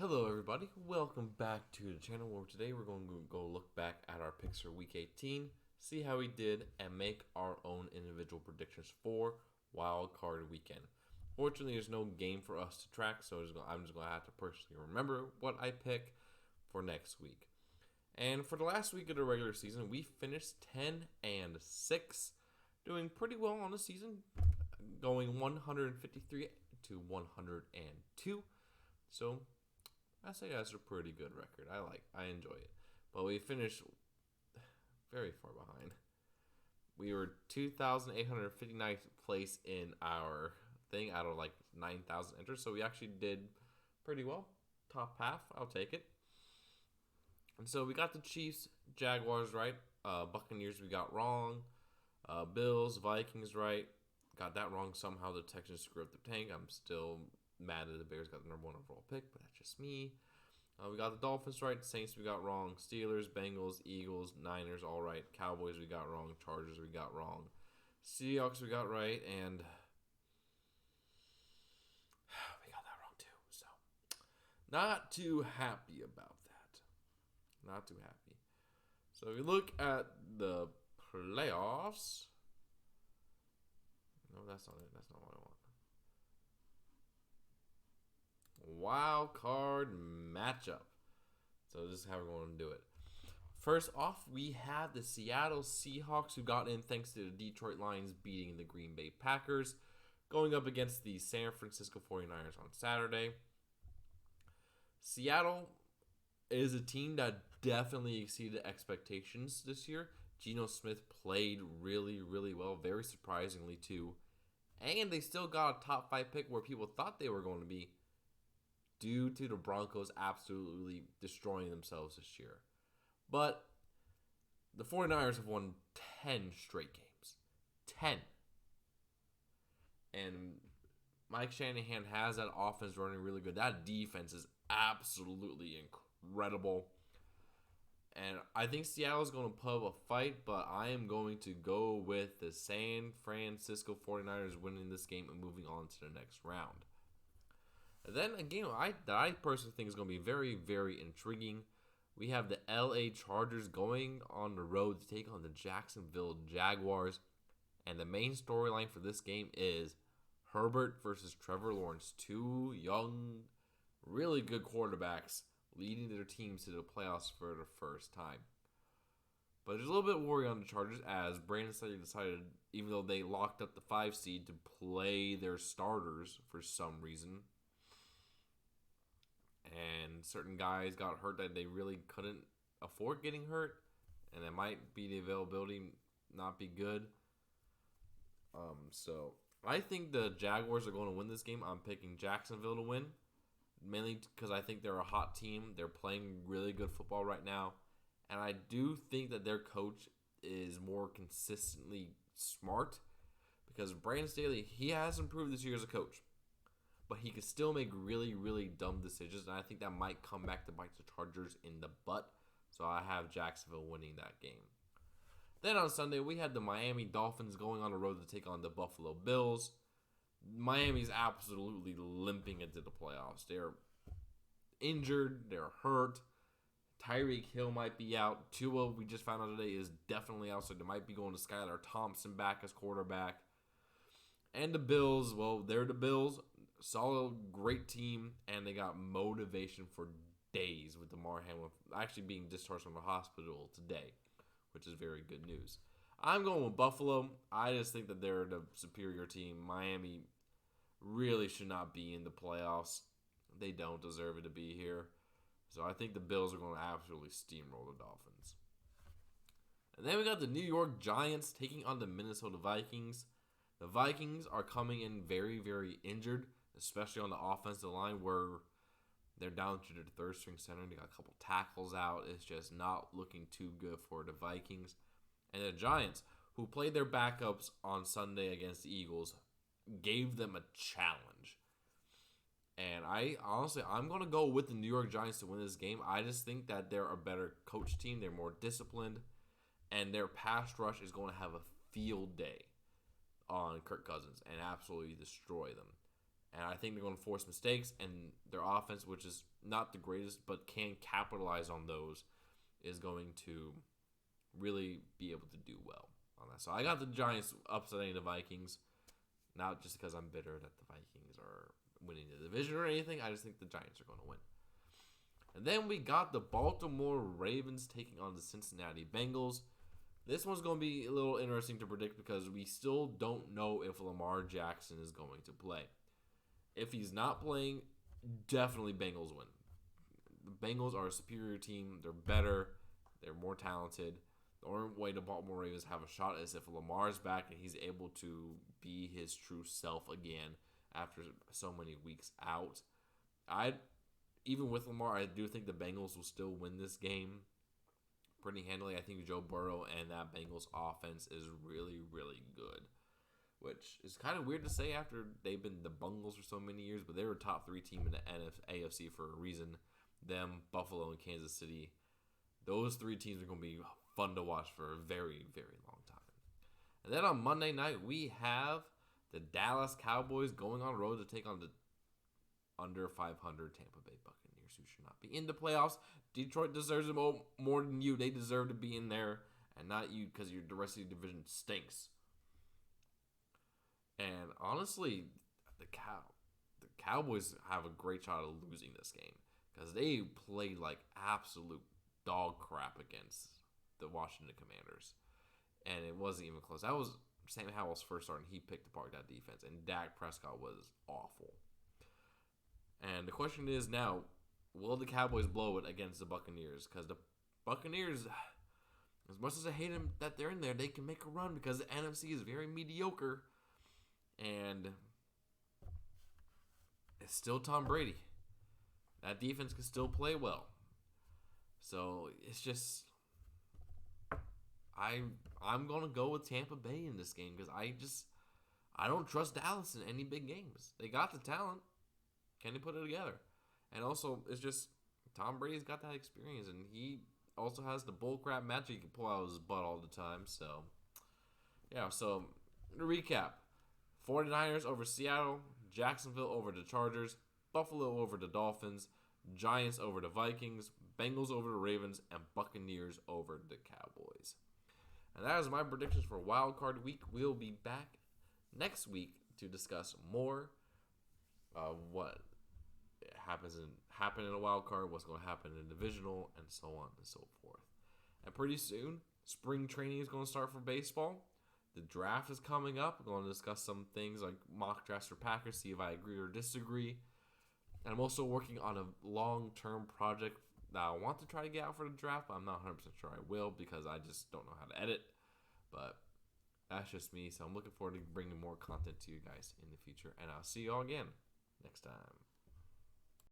Hello, everybody. Welcome back to the channel where today we're going to go look back at our picks for Week 18, see how we did, and make our own individual predictions for Wild Card Weekend. Fortunately, there's no game for us to track, so I'm just going to have to personally remember what I pick for next week. And for the last week of the regular season, we finished 10-6, doing pretty well on the season, going 153 to 102. So I say that's a pretty good record. I enjoy it. But we finished very far behind. We were 2,859th place in our thing out of like 9,000 enters. So we actually did pretty well. Top half, I'll take it. And so we got the Chiefs, Jaguars right. Buccaneers we got wrong. Bills, Vikings right. Got that wrong somehow. The Texans screwed up the tank. I'm still mad that the Bears got the number one overall pick, but that's just me. We got the Dolphins right. Saints we got wrong. Steelers, Bengals, Eagles, Niners all right. Cowboys we got wrong. Chargers we got wrong. Seahawks we got right, and we got that wrong too. So not too happy about that. Not too happy. So if you look at the playoffs. No, that's not it. That's not what I want. Wild card matchup. So this is how we're going to do it. First off, we have the Seattle Seahawks, who got in thanks to the Detroit Lions beating the Green Bay Packers, going up against the San Francisco 49ers on Saturday. Seattle is a team that definitely exceeded expectations this year. Geno Smith played really, really well, very surprisingly too. And they still got a top 5 pick where people thought they were going to be, due to the Broncos absolutely destroying themselves this year. But the 49ers have won 10 straight games. 10. And Mike Shanahan has that offense running really good. That defense is absolutely incredible. And I think Seattle's going to put up a fight, but I am going to go with the San Francisco 49ers winning this game and moving on to the next round. And then a game that I personally think is going to be very, very intriguing. We have the LA Chargers going on the road to take on the Jacksonville Jaguars. And the main storyline for this game is Herbert versus Trevor Lawrence. Two young, really good quarterbacks leading their teams to the playoffs for the first time. But there's a little bit of worry on the Chargers as Brandon Staley decided, even though they locked up the 5 seed, to play their starters for some reason. And certain guys got hurt that they really couldn't afford getting hurt, and it might be the availability not be good. So I think the Jaguars are going to win this game. I'm picking Jacksonville to win, mainly because I think they're a hot team. They're playing really good football right now, and I do think that their coach is more consistently smart, because Brandon Staley, he has improved this year as a coach, but he can still make really, really dumb decisions, and I think that might come back to bite the Chargers in the butt. So I have Jacksonville winning that game. Then on Sunday, we had the Miami Dolphins going on the road to take on the Buffalo Bills. Miami's absolutely limping into the playoffs. They're injured. They're hurt. Tyreek Hill might be out. Tua, we just found out today, is definitely out, so they might be going to Skylar Thompson back as quarterback. And the Bills, well, they're the Bills. Solid, great team, and they got motivation for days with Damar Hamlin actually being discharged from the hospital today, which is very good news. I'm going with Buffalo. I just think that they're the superior team. Miami really should not be in the playoffs. They don't deserve it to be here. So I think the Bills are going to absolutely steamroll the Dolphins. And then we got the New York Giants taking on the Minnesota Vikings. The Vikings are coming in very, very injured, especially on the offensive line where they're down to their third string center. They got a couple tackles out. It's just not looking too good for the Vikings. And the Giants, who played their backups on Sunday against the Eagles, gave them a challenge. And I'm going to go with the New York Giants to win this game. I just think that they're a better coach team. They're more disciplined. And their pass rush is going to have a field day on Kirk Cousins and absolutely destroy them. And I think they're going to force mistakes, and their offense, which is not the greatest, but can capitalize on those, is going to really be able to do well on that. So I got the Giants upsetting the Vikings, not just because I'm bitter that the Vikings are winning the division or anything. I just think the Giants are going to win. And then we got the Baltimore Ravens taking on the Cincinnati Bengals. This one's going to be a little interesting to predict because we still don't know if Lamar Jackson is going to play. If he's not playing, definitely Bengals win. The Bengals are a superior team. They're better. They're more talented. The only way the Baltimore Ravens have a shot is if Lamar's back and he's able to be his true self again after so many weeks out. Even with Lamar, I do think the Bengals will still win this game pretty handily. I think Joe Burrow and that Bengals offense is really, really good, which is kind of weird to say after they've been the Bungles for so many years, but they were a top 3 team in the AFC for a reason. Them, Buffalo, and Kansas City. Those 3 teams are going to be fun to watch for a very, very long time. And then on Monday night, we have the Dallas Cowboys going on the road to take on the under 500 Tampa Bay Buccaneers, who should not be in the playoffs. Detroit deserves it more than you. They deserve to be in there, and not you because the rest of your division stinks. And honestly, the Cowboys have a great shot of losing this game because they played like absolute dog crap against the Washington Commanders, and it wasn't even close. That was Sam Howell's first start, and he picked apart that defense, and Dak Prescott was awful. And the question is now, will the Cowboys blow it against the Buccaneers? Because the Buccaneers, as much as I hate them that they're in there, they can make a run because the NFC is very mediocre. And it's still Tom Brady. That defense can still play well. So it's just, I'm going to go with Tampa Bay in this game because I don't trust Dallas in any big games. They got the talent. Can they put it together? And also, it's just Tom Brady's got that experience, and he also has the bullcrap magic he can pull out of his butt all the time. So, yeah, so to recap, 49ers over Seattle, Jacksonville over the Chargers, Buffalo over the Dolphins, Giants over the Vikings, Bengals over the Ravens, and Buccaneers over the Cowboys. And that is my predictions for Wild Card Week. We'll be back next week to discuss more what happened in a wild card, what's going to happen in a divisional, and so on and so forth. And pretty soon, spring training is going to start for baseball. The draft is coming up. We're going to discuss some things like mock drafts for Packers, see if I agree or disagree. And I'm also working on a long-term project that I want to try to get out for the draft, but I'm not 100% sure I will because I just don't know how to edit. But that's just me, so I'm looking forward to bringing more content to you guys in the future. And I'll see you all again next time.